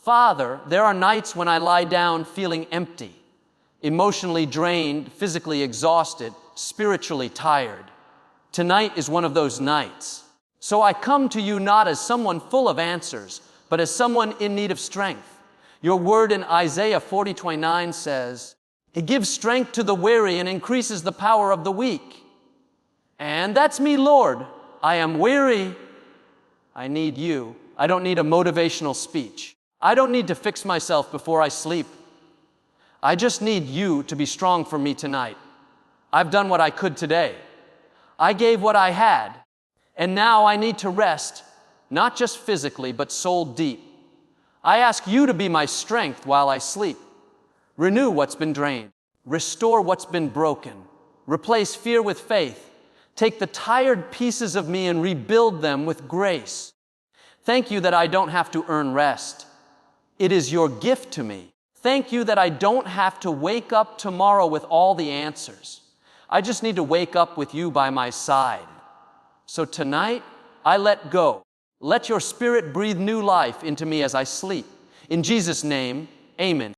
Father, there are nights when I lie down feeling empty, emotionally drained, physically exhausted, spiritually tired. Tonight is one of those nights. So I come to you not as someone full of answers, but as someone in need of strength. Your word in Isaiah 40:29 says, He gives strength to the weary and increases the power of the weak. And that's me, Lord. I am weary. I need you. I don't need a motivational speech. I don't need to fix myself before I sleep. I just need you to be strong for me tonight. I've done what I could today. I gave what I had. And now I need to rest, not just physically, but soul deep. I ask you to be my strength while I sleep. Renew what's been drained. Restore what's been broken. Replace fear with faith. Take the tired pieces of me and rebuild them with grace. Thank you that I don't have to earn rest. It is your gift to me. Thank you that I don't have to wake up tomorrow with all the answers. I just need to wake up with you by my side. So tonight, I let go. Let your Spirit breathe new life into me as I sleep. In Jesus' name, amen.